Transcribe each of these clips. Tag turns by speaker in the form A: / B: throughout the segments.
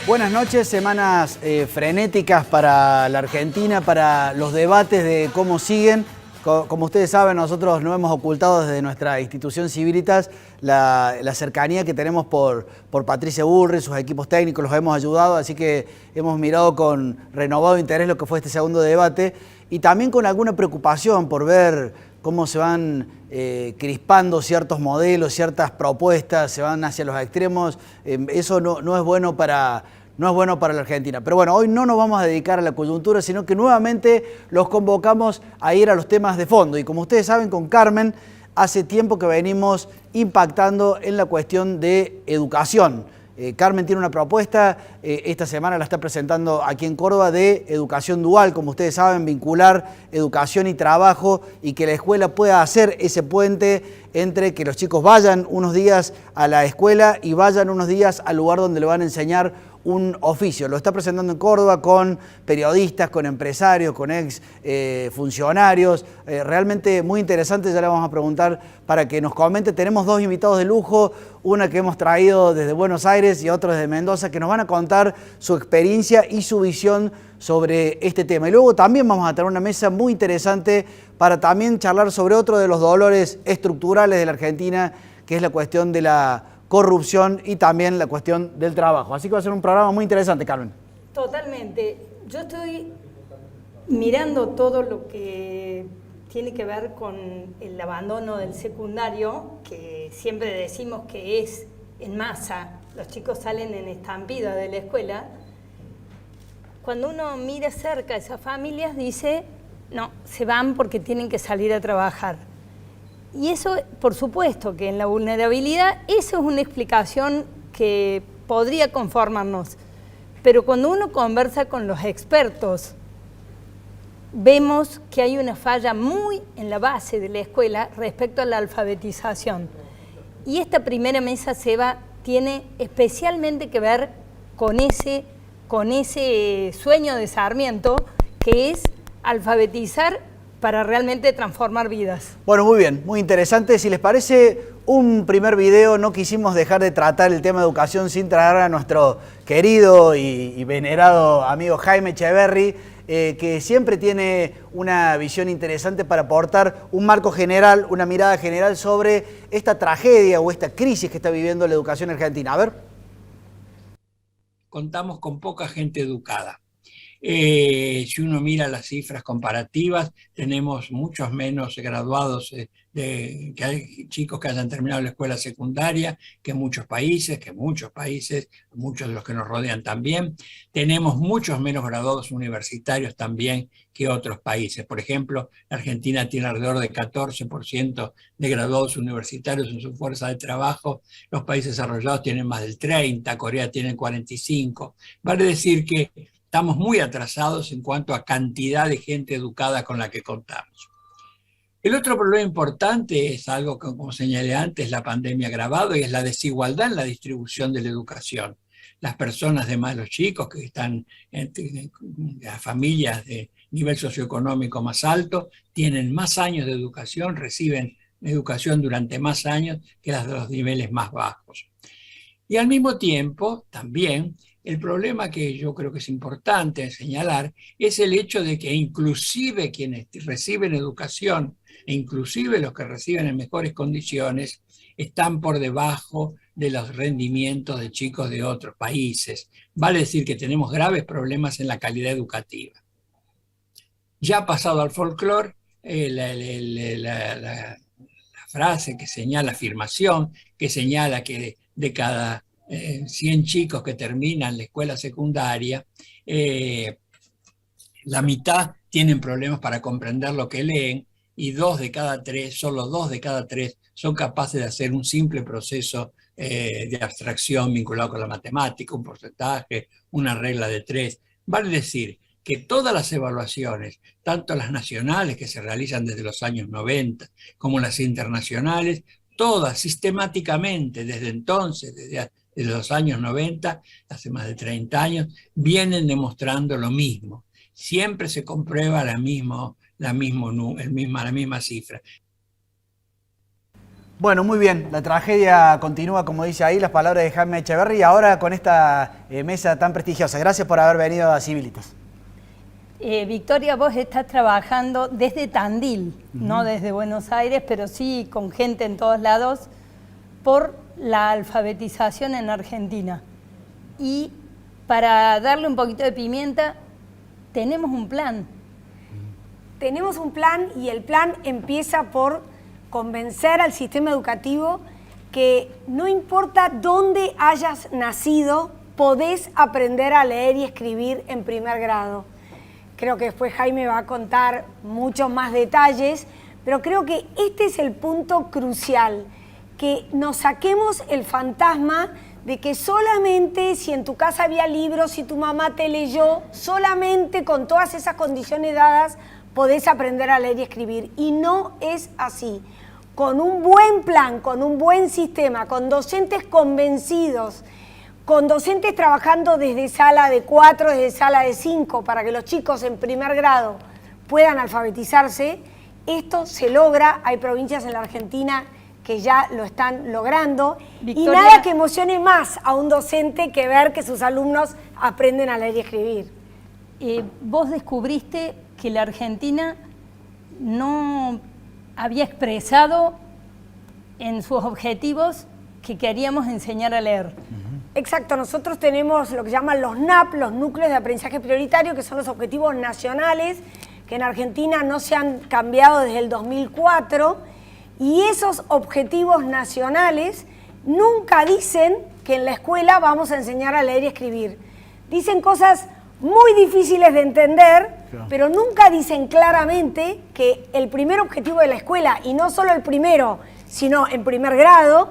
A: Buenas noches, semanas frenéticas para la Argentina, para los debates de cómo siguen. Como ustedes saben, nosotros no hemos ocultado desde nuestra institución Civilitas la cercanía que tenemos por Patricia Bullrich, sus equipos técnicos, los hemos ayudado, así que hemos mirado con renovado interés lo que fue este segundo debate y también con alguna preocupación por ver cómo se van crispando ciertos modelos, ciertas propuestas, se van hacia los extremos. Eso no es bueno para la Argentina. Pero bueno, hoy no nos vamos a dedicar a la coyuntura, sino que nuevamente los convocamos a ir a los temas de fondo. Y como ustedes saben, con Carmen, hace tiempo que venimos impactando en la cuestión de educación. Carmen tiene una propuesta, esta semana la está presentando aquí en Córdoba, de educación dual, como ustedes saben, vincular educación y trabajo y que la escuela pueda hacer ese puente entre que los chicos vayan unos días a la escuela y vayan unos días al lugar donde le van a enseñar un oficio. Lo está presentando en Córdoba con periodistas, con empresarios, con ex funcionarios. Realmente muy interesante, ya le vamos a preguntar para que nos comente. Tenemos dos invitados de lujo, una que hemos traído desde Buenos Aires y otro desde Mendoza, que nos van a contar su experiencia y su visión sobre este tema. Y luego también vamos a tener una mesa muy interesante para también charlar sobre otro de los dolores estructurales de la Argentina, que es la cuestión de la corrupción y también la cuestión del trabajo. Así que va a ser un programa muy interesante, Carmen.
B: Totalmente. Yo estoy mirando todo lo que tiene que ver con el abandono del secundario, que siempre decimos que es en masa, los chicos salen en estampida de la escuela. Cuando uno mira cerca a esas familias, dice, no, se van porque tienen que salir a trabajar. Y eso, por supuesto, que en la vulnerabilidad, eso es una explicación que podría conformarnos. Pero cuando uno conversa con los expertos, vemos que hay una falla muy en la base de la escuela respecto a la alfabetización. Y esta primera mesa, Seba, tiene especialmente que ver con ese sueño de Sarmiento, que es alfabetizar para realmente transformar vidas.
A: Bueno, muy bien, muy interesante. Si les parece, un primer video, no quisimos dejar de tratar el tema de educación sin traer a nuestro querido y venerado amigo Jaime Echeverry, que siempre tiene una visión interesante para aportar un marco general, una mirada general sobre esta tragedia o esta crisis que está viviendo la educación argentina. A ver.
C: Contamos con poca gente educada. Si uno mira las cifras comparativas, tenemos muchos menos graduados, que hay chicos que hayan terminado la escuela secundaria que muchos países, muchos de los que nos rodean también. Tenemos muchos menos graduados universitarios también que otros países. Por ejemplo, la Argentina tiene alrededor de 14% de graduados universitarios en su fuerza de trabajo. Los países desarrollados tienen más del 30%, Corea tiene 45%. Vale decir que estamos muy atrasados en cuanto a cantidad de gente educada con la que contamos. El otro problema importante es algo que, como señalé antes, la pandemia ha agravado, y es la desigualdad en la distribución de la educación. Las personas, además los chicos que están en las familias de nivel socioeconómico más alto, tienen más años de educación, reciben educación durante más años que las de los niveles más bajos. Y al mismo tiempo, también, el problema que yo creo que es importante señalar es el hecho de que inclusive quienes reciben educación, e inclusive los que reciben en mejores condiciones, están por debajo de los rendimientos de chicos de otros países. Vale decir que tenemos graves problemas en la calidad educativa. Ya pasado al folclore, la frase que señala, afirmación, que señala que de cada 100 chicos que terminan la escuela secundaria, la mitad tienen problemas para comprender lo que leen, y solo 2 de cada 3 son capaces de hacer un simple proceso de abstracción vinculado con la matemática, un porcentaje, una regla de 3. Vale decir que todas las evaluaciones, tanto las nacionales que se realizan desde los años 90 como las internacionales, todas sistemáticamente desde entonces, desde los años 90, hace más de 30 años, vienen demostrando lo mismo. Siempre se comprueba la misma cifra.
A: Bueno, muy bien, la tragedia continúa, como dice ahí, las palabras de Jaime Echeverri, y ahora con esta mesa tan prestigiosa. Gracias por haber venido a Civilitas.
B: Victoria, vos estás trabajando desde Tandil, no desde Buenos Aires, pero sí con gente en todos lados, por la alfabetización en Argentina. Y para darle un poquito de pimienta, tenemos un plan.
D: Tenemos un plan y el plan empieza por convencer al sistema educativo que no importa dónde hayas nacido, podés aprender a leer y escribir en primer grado. Creo que después Jaime va a contar muchos más detalles, pero creo que este es el punto crucial, que nos saquemos el fantasma de que solamente si en tu casa había libros, si tu mamá te leyó, solamente con todas esas condiciones dadas podés aprender a leer y escribir. Y no es así. Con un buen plan, con un buen sistema, con docentes convencidos, con docentes trabajando desde sala de 4, desde sala de 5, para que los chicos en primer grado puedan alfabetizarse, esto se logra. Hay provincias en la Argentina que ya lo están logrando. Victoria, y nada que emocione más a un docente que ver que sus alumnos aprenden a leer y escribir.
B: Vos descubriste que la Argentina no había expresado en sus objetivos que queríamos enseñar a leer.
D: Exacto, nosotros tenemos lo que llaman los NAP, los núcleos de aprendizaje prioritario, que son los objetivos nacionales, que en Argentina no se han cambiado desde el 2004, y esos objetivos nacionales nunca dicen que en la escuela vamos a enseñar a leer y escribir. Dicen cosas muy difíciles de entender, pero nunca dicen claramente que el primer objetivo de la escuela, y no solo el primero, sino en primer grado,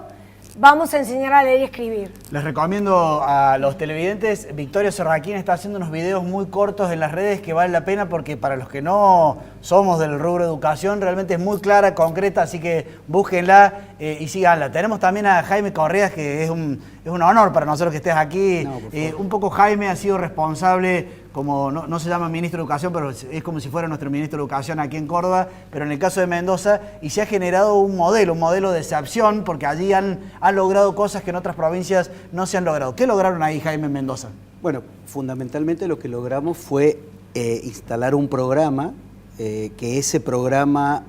D: vamos a enseñar a leer y escribir.
A: Les recomiendo a los televidentes, Victoria Serraquín está haciendo unos videos muy cortos en las redes que vale la pena, porque para los que no somos del rubro educación, realmente es muy clara, concreta, así que búsquenla y síganla. Tenemos también a Jaime Correas, que es un honor para nosotros que estés aquí.
E: No,
A: un poco Jaime ha sido responsable, como no se llama ministro de Educación, pero es como si fuera nuestro ministro de Educación aquí en Córdoba, pero en el caso de Mendoza, y se ha generado un modelo de excepción, porque allí han logrado cosas que en otras provincias no se han logrado. ¿Qué lograron ahí, Jaime, en Mendoza?
E: Bueno, fundamentalmente lo que logramos fue instalar un programa, que ese programa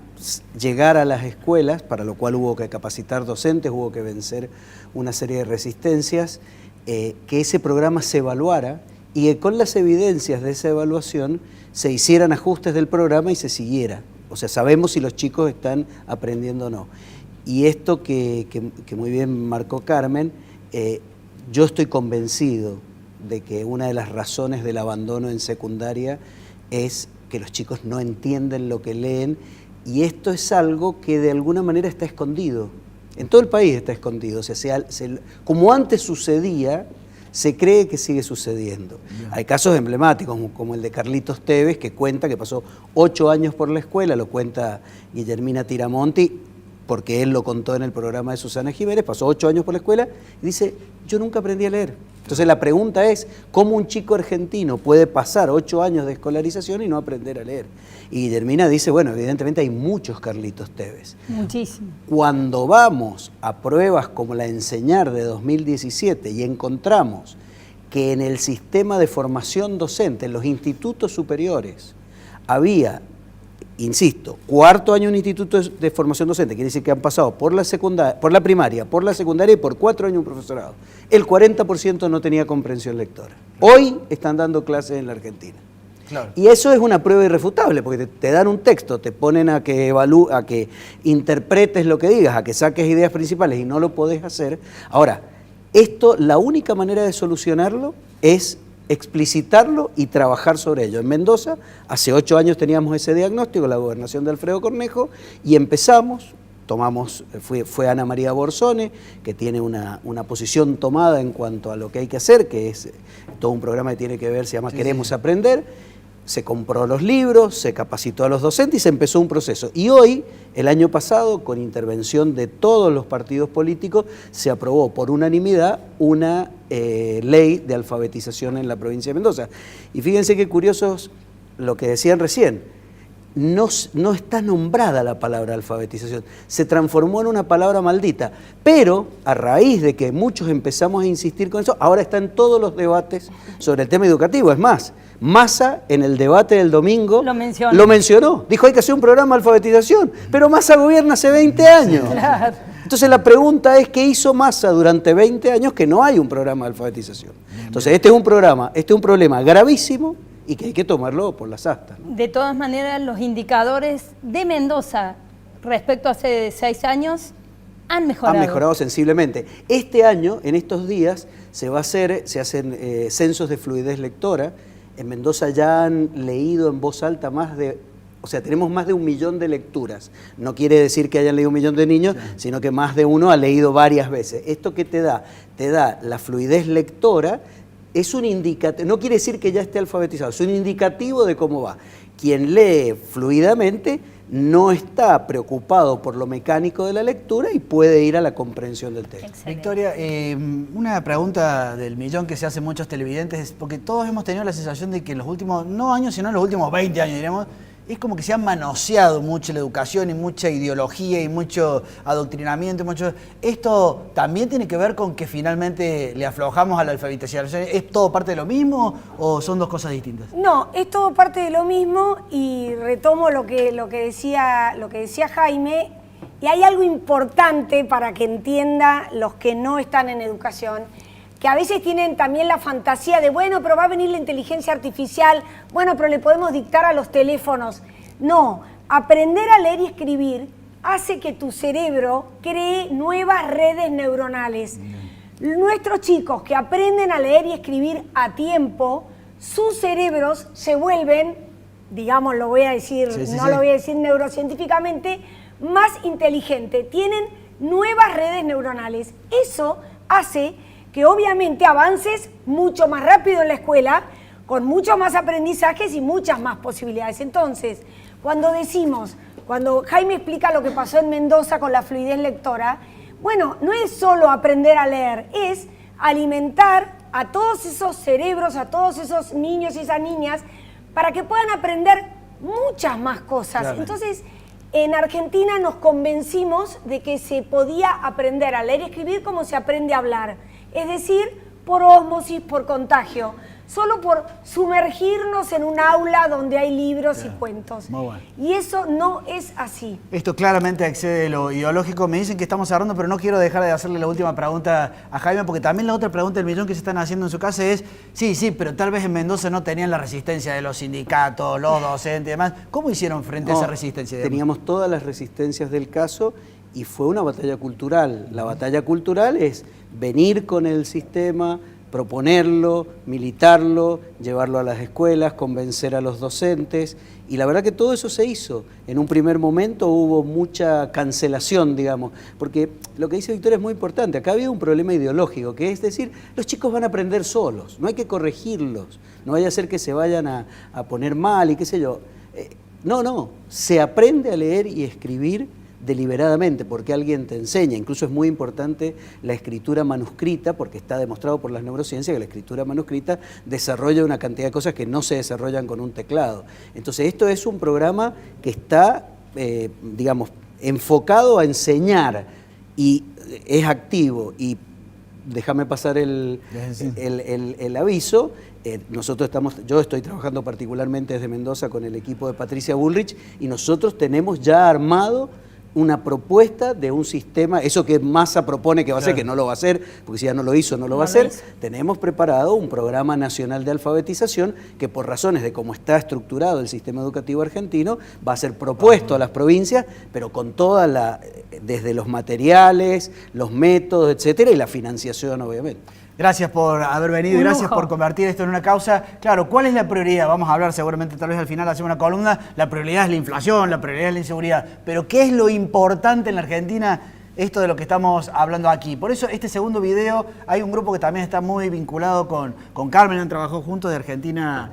E: llegara a las escuelas, para lo cual hubo que capacitar docentes, hubo que vencer una serie de resistencias, que ese programa se evaluara y que con las evidencias de esa evaluación se hicieran ajustes del programa y se siguiera. O sea, sabemos si los chicos están aprendiendo o no. Y esto que muy bien marcó Carmen, yo estoy convencido de que una de las razones del abandono en secundaria es que los chicos no entienden lo que leen, y esto es algo que de alguna manera está escondido. En todo el país está escondido. O sea, como antes sucedía, se cree que sigue sucediendo. Bien. Hay casos emblemáticos, como el de Carlitos Tevez, que cuenta que pasó 8 años por la escuela, lo cuenta Guillermina Tiramonti, porque él lo contó en el programa de Susana Jiménez, pasó 8 años por la escuela y dice, yo nunca aprendí a leer. Entonces la pregunta es, ¿cómo un chico argentino puede pasar 8 años de escolarización y no aprender a leer? Y Guillermina dice, bueno, evidentemente hay muchos Carlitos Tevez.
B: Muchísimo. Cuando
E: vamos a pruebas como la Enseñar de 2017 y encontramos que en el sistema de formación docente, en los institutos superiores, había, insisto, 4º año en un instituto de formación docente, quiere decir que han pasado por la secundaria, por la primaria, por la secundaria y por 4 años un profesorado. El 40% no tenía comprensión lectora. Hoy están dando clases en la Argentina. Claro. Y eso es una prueba irrefutable, porque te dan un texto, te ponen a que a que interpretes lo que digas, a que saques ideas principales y no lo podés hacer. Ahora, esto, la única manera de solucionarlo es explicitarlo y trabajar sobre ello. En Mendoza, hace 8 años teníamos ese diagnóstico, la gobernación de Alfredo Cornejo, y empezamos, fue Ana María Borzone, que tiene una posición tomada en cuanto a lo que hay que hacer, que es todo un programa que tiene que ver, se llama Queremos Aprender. Se compró los libros, se capacitó a los docentes y se empezó un proceso. Y hoy, el año pasado, con intervención de todos los partidos políticos, se aprobó por unanimidad una ley de alfabetización en la provincia de Mendoza. Y fíjense qué curiosos lo que decían recién. no está nombrada la palabra alfabetización, se transformó en una palabra maldita, pero a raíz de que muchos empezamos a insistir con eso, ahora está en todos los debates sobre el tema educativo. Es más, Massa en el debate del domingo lo mencionó, dijo hay que hacer un programa de alfabetización, pero Massa gobierna hace 20 años.
B: Claro.
E: Entonces la pregunta es, ¿qué hizo Massa durante 20 años que no hay un programa de alfabetización? Entonces este es un problema gravísimo y que hay que tomarlo por las astas, ¿no?
B: De todas maneras, los indicadores de Mendoza respecto a hace 6 años han mejorado.
E: Han mejorado sensiblemente. Este año, en estos días, se hacen censos de fluidez lectora. En Mendoza ya han leído en voz alta tenemos más de 1 millón de lecturas. No quiere decir que hayan leído 1 millón de niños, sí, sino que más de uno ha leído varias veces. ¿Esto qué te da? Te da la fluidez lectora, es un indicativo, no quiere decir que ya esté alfabetizado, es un indicativo de cómo va. Quien lee fluidamente no está preocupado por lo mecánico de la lectura y puede ir a la comprensión del texto.
B: Excelente.
A: Victoria, una pregunta del millón que se hace muchos televidentes, es porque todos hemos tenido la sensación de que en los últimos, no años, sino en los últimos 20 años, diremos, es como que se ha manoseado mucho la educación y mucha ideología y mucho adoctrinamiento. ¿Esto también tiene que ver con que finalmente le aflojamos a la alfabetización? ¿Es todo parte de lo mismo o son dos cosas distintas?
D: No, es todo parte de lo mismo y retomo lo que decía Jaime, y hay algo importante para que entienda los que no están en educación, que a veces tienen también la fantasía de, bueno, pero va a venir la inteligencia artificial, bueno, pero le podemos dictar a los teléfonos. No, aprender a leer y escribir hace que tu cerebro cree nuevas redes neuronales. Nuestros chicos que aprenden a leer y escribir a tiempo, sus cerebros se vuelven, digamos, lo voy a decir, lo voy a decir neurocientíficamente, más inteligentes, tienen nuevas redes neuronales. Eso hace que obviamente avances mucho más rápido en la escuela, con muchos más aprendizajes y muchas más posibilidades. Entonces, cuando Jaime explica lo que pasó en Mendoza con la fluidez lectora, bueno, no es solo aprender a leer, es alimentar a todos esos cerebros, a todos esos niños y esas niñas, para que puedan aprender muchas más cosas. Claro. Entonces, en Argentina nos convencimos de que se podía aprender a leer y escribir como se aprende a hablar. Es decir, por ósmosis, por contagio, solo por sumergirnos en un aula donde hay libros y cuentos.
A: Muy bueno.
D: Y eso no es así.
A: Esto claramente excede de lo ideológico. Me dicen que estamos cerrando, pero no quiero dejar de hacerle la última pregunta a Jaime, porque también la otra pregunta del millón que se están haciendo en su casa es, sí, pero tal vez en Mendoza no tenían la resistencia de los sindicatos, los docentes y demás. ¿Cómo hicieron frente a esa resistencia?
E: Teníamos todas las resistencias del caso y fue una batalla cultural. La batalla cultural es venir con el sistema, proponerlo, militarlo, llevarlo a las escuelas, convencer a los docentes, y la verdad que todo eso se hizo. En un primer momento hubo mucha cancelación, digamos, porque lo que dice Victoria es muy importante. Acá había un problema ideológico, que es decir, los chicos van a aprender solos, no hay que corregirlos, no vaya a ser que se vayan a poner mal y qué sé yo. No, se aprende a leer y escribir deliberadamente, porque alguien te enseña. Incluso es muy importante la escritura manuscrita, porque está demostrado por las neurociencias que la escritura manuscrita desarrolla una cantidad de cosas que no se desarrollan con un teclado. Entonces esto es un programa que está, digamos, enfocado a enseñar y es activo. Y déjame pasar el aviso. Yo estoy trabajando particularmente desde Mendoza con el equipo de Patricia Bullrich y nosotros tenemos ya armado una propuesta de un sistema, eso que Massa propone que va a hacer, que no lo va a hacer, porque si ya no lo hizo, no lo va a hacer. Tenemos preparado un programa nacional de alfabetización que por razones de cómo está estructurado el sistema educativo argentino, va a ser propuesto a las provincias, pero con desde los materiales, los métodos, etcétera, y la financiación, obviamente.
A: Gracias por haber venido y gracias por convertir esto en una causa. Claro, ¿cuál es la prioridad? Vamos a hablar seguramente, tal vez al final hacemos una columna. La prioridad es la inflación, la prioridad es la inseguridad. Pero ¿qué es lo importante en la Argentina? Esto de lo que estamos hablando aquí. Por eso este segundo video, hay un grupo que también está muy vinculado con Carmen, han trabajado juntos de Argentina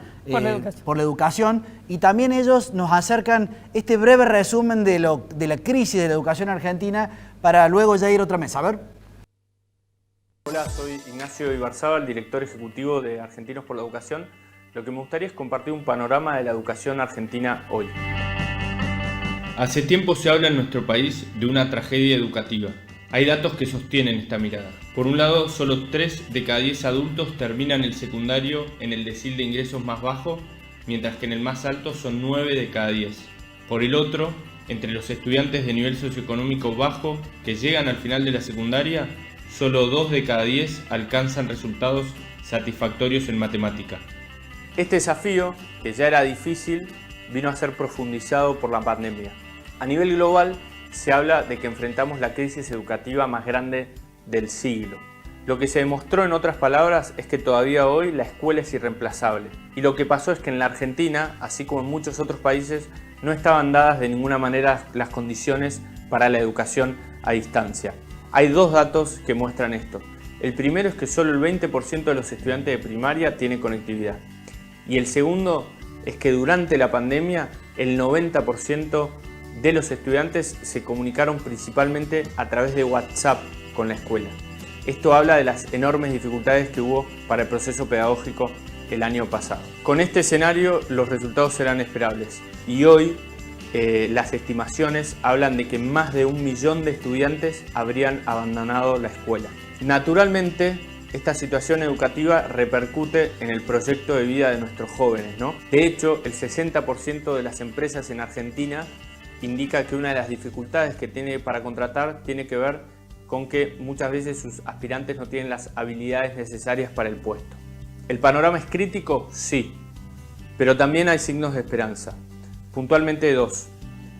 A: por la educación. Y también ellos nos acercan este breve resumen de la crisis de la educación argentina para luego ya ir a otra mesa. A ver.
F: Hola, soy Ignacio Ibarzábal, director ejecutivo de Argentinos por la Educación. Lo que me gustaría es compartir un panorama de la educación argentina hoy. Hace tiempo se habla en nuestro país de una tragedia educativa. Hay datos que sostienen esta mirada. Por un lado, solo 3 de cada 10 adultos terminan el secundario en el decil de ingresos más bajo, mientras que en el más alto son 9 de cada 10. Por el otro, entre los estudiantes de nivel socioeconómico bajo que llegan al final de la secundaria, solo 2 de cada 10 alcanzan resultados satisfactorios en matemática. Este desafío, que ya era difícil, vino a ser profundizado por la pandemia. A nivel global, se habla de que enfrentamos la crisis educativa más grande del siglo. Lo que se demostró, en otras palabras, es que todavía hoy la escuela es irreemplazable. Y lo que pasó es que en la Argentina, así como en muchos otros países, no estaban dadas de ninguna manera las condiciones para la educación a distancia. Hay 2 datos que muestran esto. El primero es que solo el 20% de los estudiantes de primaria tiene conectividad. Y el segundo es que durante la pandemia el 90% de los estudiantes se comunicaron principalmente a través de WhatsApp con la escuela. Esto habla de las enormes dificultades que hubo para el proceso pedagógico el año pasado. Con este escenario los resultados serán esperables y hoy las estimaciones hablan de que más de 1 millón de estudiantes habrían abandonado la escuela. Naturalmente, esta situación educativa repercute en el proyecto de vida de nuestros jóvenes, ¿no? De hecho, el 60% de las empresas en Argentina indica que una de las dificultades que tiene para contratar tiene que ver con que muchas veces sus aspirantes no tienen las habilidades necesarias para el puesto. ¿El panorama es crítico? Sí, pero también hay signos de esperanza. Puntualmente 2.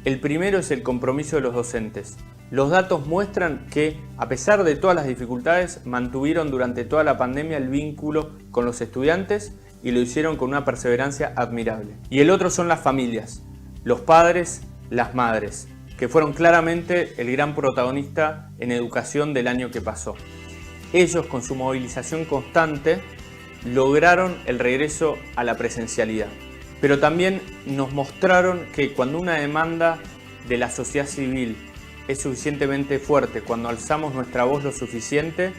F: El primero es el compromiso de los docentes. Los datos muestran que, a pesar de todas las dificultades, mantuvieron durante toda la pandemia el vínculo con los estudiantes y lo hicieron con una perseverancia admirable. Y el otro son las familias, los padres, las madres, que fueron claramente el gran protagonista en educación del año que pasó. Ellos, con su movilización constante, lograron el regreso a la presencialidad. Pero también nos mostraron que cuando una demanda de la sociedad civil es suficientemente fuerte, cuando alzamos nuestra voz lo suficiente,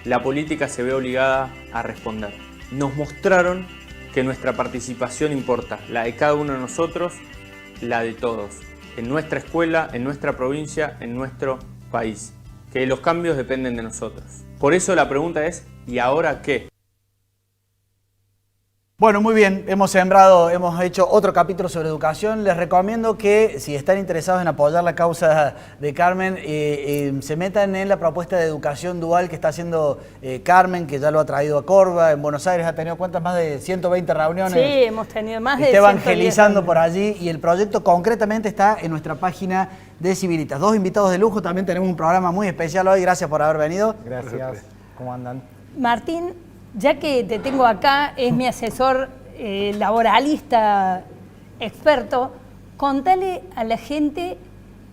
F: la política se ve obligada a responder. Nos mostraron que nuestra participación importa, la de cada uno de nosotros, la de todos, en nuestra escuela, en nuestra provincia, en nuestro país, que los cambios dependen de nosotros. Por eso la pregunta es, ¿y ahora qué?
A: Bueno, muy bien, hemos hecho otro capítulo sobre educación. Les recomiendo que, si están interesados en apoyar la causa de Carmen, se metan en la propuesta de educación dual que está haciendo Carmen, que ya lo ha traído a Córdoba. En Buenos Aires ha tenido, ¿cuántas? Más de 120 reuniones.
B: Sí, hemos tenido más de 110.
A: Está evangelizando por allí y el proyecto concretamente está en nuestra página de Civilitas. 2 invitados de lujo, también tenemos un programa muy especial hoy. Gracias por haber venido.
G: Gracias. ¿Cómo andan?
B: Martín, ya que te tengo acá, es mi asesor laboralista experto, contale a la gente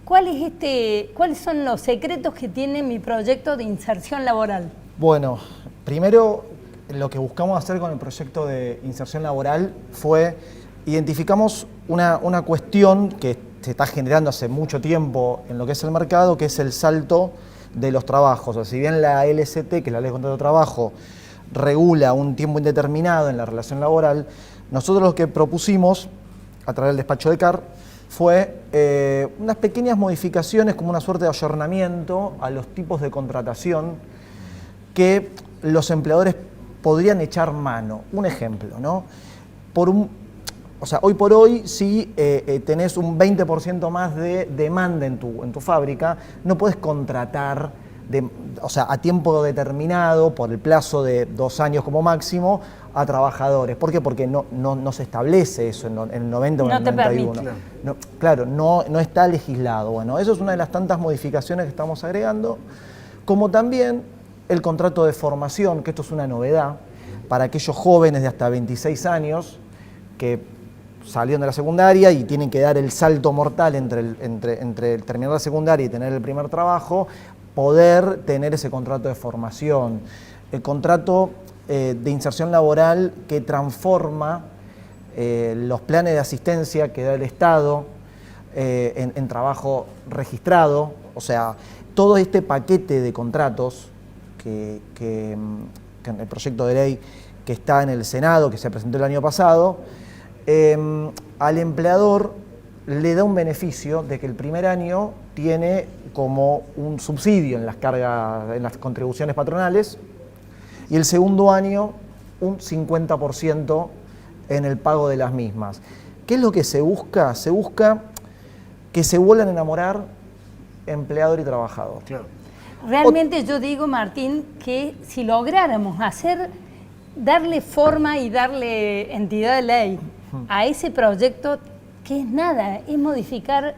B: cuáles son los secretos que tiene mi proyecto de inserción laboral.
G: Bueno, primero lo que buscamos hacer con el proyecto de inserción laboral fue identificamos una cuestión que se está generando hace mucho tiempo en lo que es el mercado, que es el salto de los trabajos. O sea, si bien la LCT, que es la Ley de Contrato de Trabajo, regula un tiempo indeterminado en la relación laboral, nosotros lo que propusimos a través del despacho de CAR fue unas pequeñas modificaciones como una suerte de ayornamiento a los tipos de contratación que los empleadores podrían echar mano. Un ejemplo, ¿no? Hoy por hoy, si tenés un 20% más de demanda en tu fábrica, no puedes contratar a tiempo determinado, por el plazo de 2 años como máximo, a trabajadores. ¿Por qué? Porque no se establece eso en el 90 o en el 91. Claro, no está legislado. Bueno, eso es una de las tantas modificaciones que estamos agregando, como también el contrato de formación, que esto es una novedad para aquellos jóvenes de hasta 26 años que salieron de la secundaria y tienen que dar el salto mortal entre terminar la secundaria y tener el primer trabajo, poder tener ese contrato de formación, el contrato de inserción laboral que transforma los planes de asistencia que da el Estado en trabajo registrado. O sea, todo este paquete de contratos que en el proyecto de ley que está en el Senado, que se presentó el año pasado, al empleador le da un beneficio de que el primer año tiene como un subsidio en las cargas, en las contribuciones patronales, y el segundo año un 50% en el pago de las mismas. ¿Qué es lo que se busca? Se busca que se vuelvan a enamorar empleador y trabajador.
A: Claro.
B: Realmente yo digo, Martín, que si lográramos darle forma y darle entidad de ley a ese proyecto, que es nada, es modificar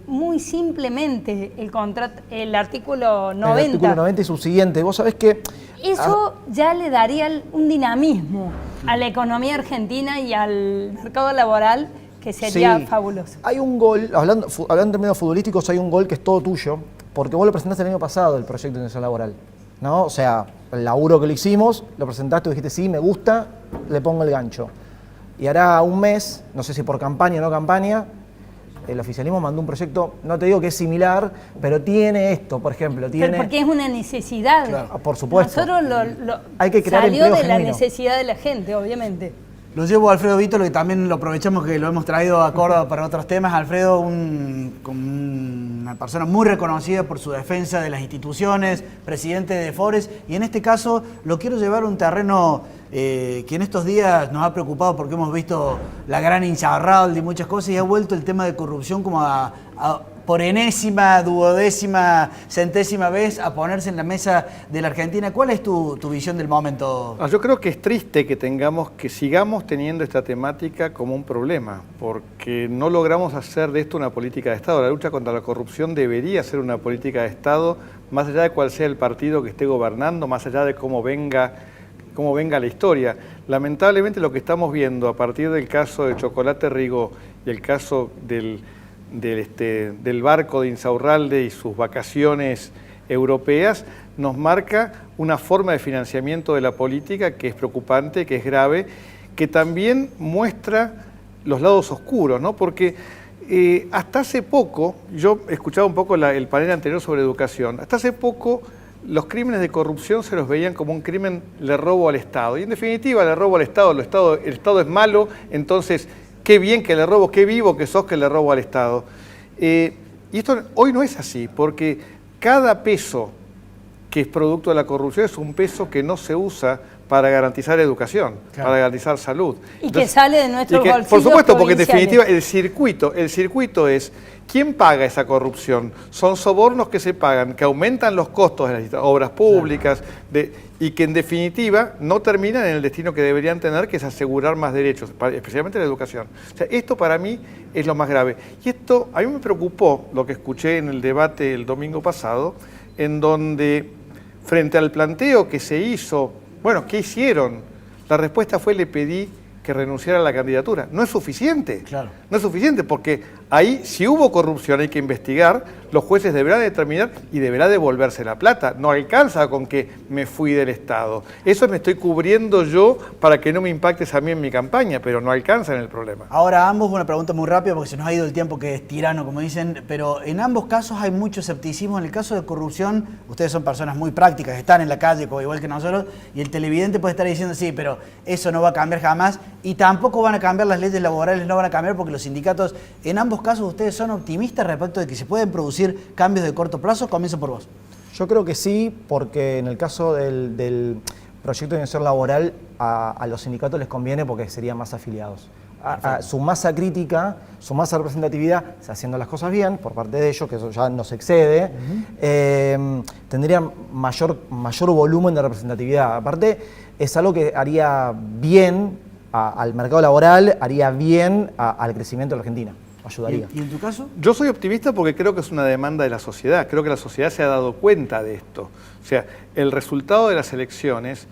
B: muy simplemente el contrato, el artículo 90.
G: El artículo 90 y subsiguiente. Vos sabés que...
B: Eso ya le daría un dinamismo a la economía argentina y al mercado laboral que sería fabuloso.
G: Hay un gol, hablando en términos futbolísticos, hay un gol que es todo tuyo, porque vos lo presentaste el año pasado, el proyecto de inserción laboral, ¿no? O sea, el laburo que lo hicimos, lo presentaste y dijiste, sí, me gusta, le pongo el gancho. Y hará un mes, no sé si por campaña o no campaña, el oficialismo mandó un proyecto, no te digo que es similar, pero tiene esto, por ejemplo.
B: Pero porque es una necesidad.
G: Claro, por supuesto.
B: Nosotros
G: hay que crear
B: salió
G: empleo
B: de la
G: genuino.
B: necesidad de la gente, obviamente.
A: Lo llevo a Alfredo Vítolo, que también lo aprovechamos que lo hemos traído a Córdoba para otros temas. Alfredo, una persona muy reconocida por su defensa de las instituciones, presidente de Fores, y en este caso lo quiero llevar a un terreno que en estos días nos ha preocupado porque hemos visto la gran Insaurralde y muchas cosas, y ha vuelto el tema de corrupción como por enésima, duodécima, centésima vez a ponerse en la mesa de la Argentina. ¿Cuál es tu visión del momento?
H: Yo creo que es triste que sigamos teniendo esta temática como un problema, porque no logramos hacer de esto una política de Estado. La lucha contra la corrupción debería ser una política de Estado, más allá de cuál sea el partido que esté gobernando, más allá de cómo venga la historia. Lamentablemente lo que estamos viendo a partir del caso de Chocolate Rigó y el caso del barco de Insaurralde y sus vacaciones europeas, nos marca una forma de financiamiento de la política que es preocupante, que es grave, que también muestra los lados oscuros, ¿no? Porque hasta hace poco, yo escuchaba un poco el panel anterior sobre educación, hasta hace poco los crímenes de corrupción se los veían como un crimen de robo al Estado. Y en definitiva, le robo al Estado, el Estado es malo, entonces qué bien que le robo, qué vivo que sos que le robo al Estado. Y esto hoy no es así, porque cada peso que es producto de la corrupción es un peso que no se usa para garantizar educación, para garantizar salud.
B: Y entonces, que sale de nuestros bolsillos.
H: Por supuesto, porque en definitiva el circuito es, ¿quién paga esa corrupción? Son sobornos que se pagan, que aumentan los costos de las obras públicas, y que en definitiva no terminan en el destino que deberían tener, que es asegurar más derechos, especialmente la educación. O sea, esto para mí es lo más grave. Y esto, a mí me preocupó lo que escuché en el debate el domingo pasado, en donde frente al planteo que se hizo, bueno, ¿qué hicieron? La respuesta fue: le pedí que renunciara a la candidatura. No es suficiente. Claro. No es suficiente porque ahí, si hubo corrupción, hay que investigar, los jueces deberán determinar y deberá devolverse la plata. No alcanza con que me fui del Estado. Eso me estoy cubriendo yo para que no me impactes a mí en mi campaña, pero no alcanza en el problema.
A: Ahora, ambos, una pregunta muy rápida porque se nos ha ido el tiempo, que es tirano, como dicen, pero en ambos casos hay mucho escepticismo. En el caso de corrupción, ustedes son personas muy prácticas, están en la calle igual que nosotros, y el televidente puede estar diciendo, sí, pero eso no va a cambiar jamás, y tampoco van a cambiar las leyes laborales, no van a cambiar porque los sindicatos, en ambos casos, ¿ustedes son optimistas respecto de que se pueden producir cambios de corto plazo? Comienzo por vos.
G: Yo creo que sí, porque en el caso del proyecto de inserción laboral, a los sindicatos les conviene porque serían más afiliados. Su masa crítica, su masa de representatividad, haciendo las cosas bien, por parte de ellos, que eso ya nos excede, tendrían mayor volumen de representatividad. Aparte, es algo que haría bien al mercado laboral, haría bien al crecimiento de la Argentina. Ayudaría.
A: ¿Y en tu caso?
H: Yo soy optimista porque creo que es una demanda de la sociedad. Creo que la sociedad se ha dado cuenta de esto. O sea, el resultado de las elecciones,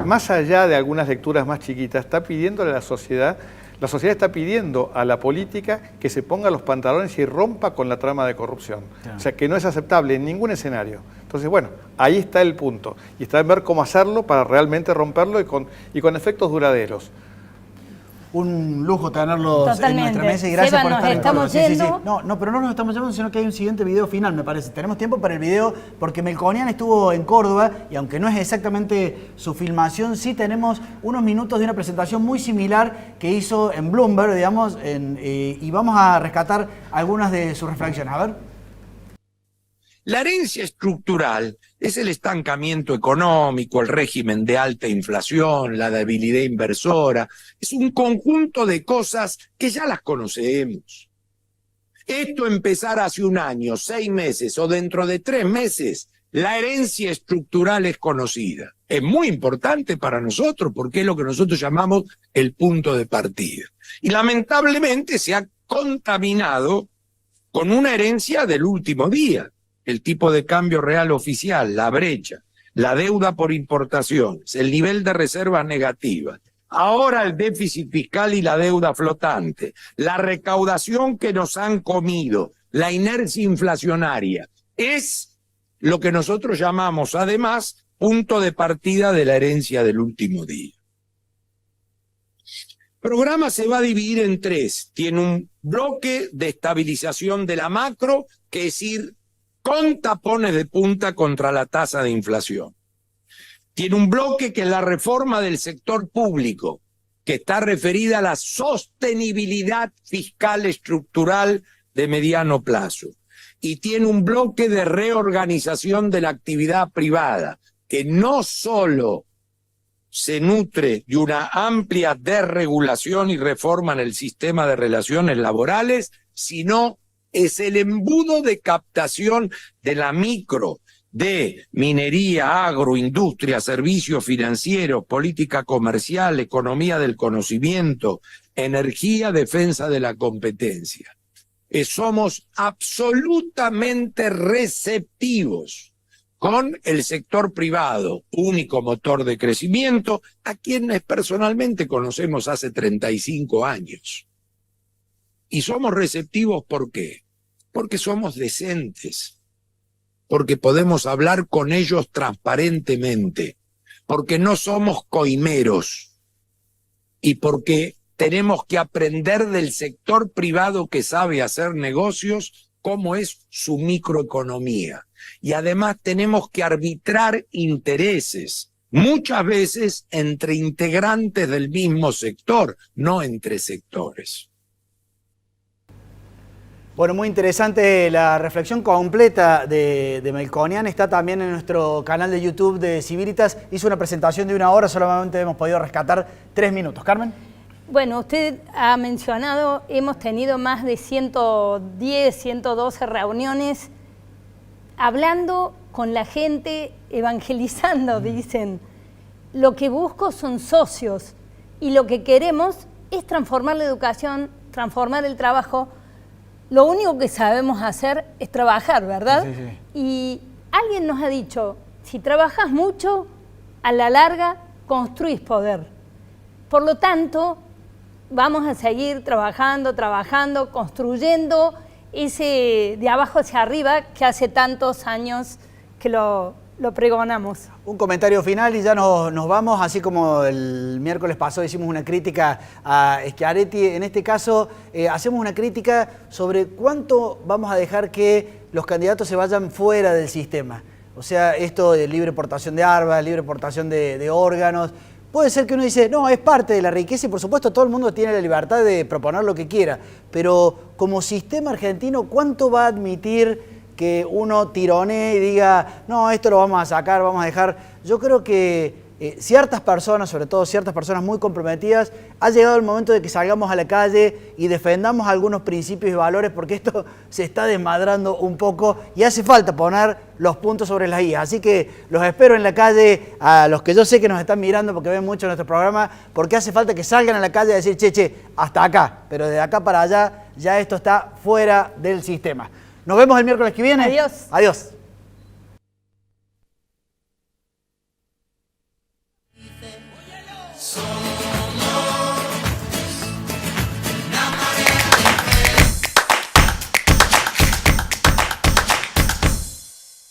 H: más allá de algunas lecturas más chiquitas, está pidiéndole a la sociedad está pidiendo a la política que se ponga los pantalones y rompa con la trama de corrupción. Claro. O sea, que no es aceptable en ningún escenario. Entonces, bueno, ahí está el punto. Y está en ver cómo hacerlo para realmente romperlo y con efectos duraderos.
A: un lujo tenerlos
B: Totalmente.
A: en nuestra mesa y gracias
B: Seba,
A: por
B: nos
A: estar en
B: estamos
A: Córdoba.
B: yendo.
A: No, pero no nos estamos yendo, sino que hay un siguiente video final, me parece. Tenemos tiempo para el video porque Melconian estuvo en Córdoba y aunque no es exactamente su filmación, sí tenemos unos minutos de una presentación muy similar que hizo en Bloomberg, digamos, y vamos a rescatar algunas de sus reflexiones. A ver.
I: La herencia estructural es el estancamiento económico, el régimen de alta inflación, la debilidad inversora. Es un conjunto de cosas que ya las conocemos. Esto empezar hace un año, 6 meses o dentro de 3 meses, la herencia estructural es conocida. Es muy importante para nosotros porque es lo que nosotros llamamos el punto de partida. Y lamentablemente se ha contaminado con una herencia del último día. El tipo de cambio real oficial, la brecha, la deuda por importaciones, el nivel de reservas negativas, ahora el déficit fiscal y la deuda flotante, la recaudación que nos han comido, la inercia inflacionaria, es lo que nosotros llamamos además punto de partida de la herencia del último día. El programa se va a dividir en 3. Tiene un bloque de estabilización de la macro, que es ir con tapones de punta contra la tasa de inflación. Tiene un bloque que es la reforma del sector público, que está referida a la sostenibilidad fiscal estructural de mediano plazo. Y tiene un bloque de reorganización de la actividad privada, que no solo se nutre de una amplia desregulación y reforma en el sistema de relaciones laborales, sino es el embudo de captación de la micro, de minería, agroindustria, servicios financieros, política comercial, economía del conocimiento, energía, defensa de la competencia. Somos absolutamente receptivos con el sector privado, único motor de crecimiento, a quienes personalmente conocemos hace 35 años. Y somos receptivos, ¿por qué? Porque somos decentes, porque podemos hablar con ellos transparentemente, porque no somos coimeros y porque tenemos que aprender del sector privado que sabe hacer negocios cómo es su microeconomía. Y además tenemos que arbitrar intereses, muchas veces entre integrantes del mismo sector, no entre sectores.
A: Bueno, muy interesante la reflexión completa de Melconian. Está también en nuestro canal de YouTube de Civilitas. Hizo una presentación de 1 hora, solamente hemos podido rescatar 3 minutos. Carmen.
B: Bueno, usted ha mencionado, hemos tenido más de 110, 112 reuniones hablando con la gente, evangelizando, dicen. Lo que busco son socios y lo que queremos es transformar la educación, transformar el trabajo. Lo único que sabemos hacer es trabajar, ¿verdad?
A: Sí, sí.
B: Y alguien nos ha dicho, si trabajas mucho, a la larga construís poder. Por lo tanto, vamos a seguir trabajando, construyendo ese de abajo hacia arriba que hace tantos años que lo pregonamos.
A: Un comentario final y ya nos vamos, así como el miércoles pasado hicimos una crítica a Schiaretti. En este caso hacemos una crítica sobre cuánto vamos a dejar que los candidatos se vayan fuera del sistema. O sea, esto de libre portación de armas, libre portación de órganos. Puede ser que uno dice, no, es parte de la riqueza y por supuesto todo el mundo tiene la libertad de proponer lo que quiera. Pero como sistema argentino, ¿cuánto va a admitir que uno tironee y diga, no, esto lo vamos a sacar, vamos a dejar? Yo creo que ciertas personas, sobre todo ciertas personas muy comprometidas, ha llegado el momento de que salgamos a la calle y defendamos algunos principios y valores, porque esto se está desmadrando un poco y hace falta poner los puntos sobre las IAs. Así que los espero en la calle, a los que yo sé que nos están mirando porque ven mucho nuestro programa, porque hace falta que salgan a la calle a decir, che, hasta acá, pero de acá para allá ya esto está fuera del sistema. Nos vemos el miércoles que viene.
B: Adiós.
A: Adiós.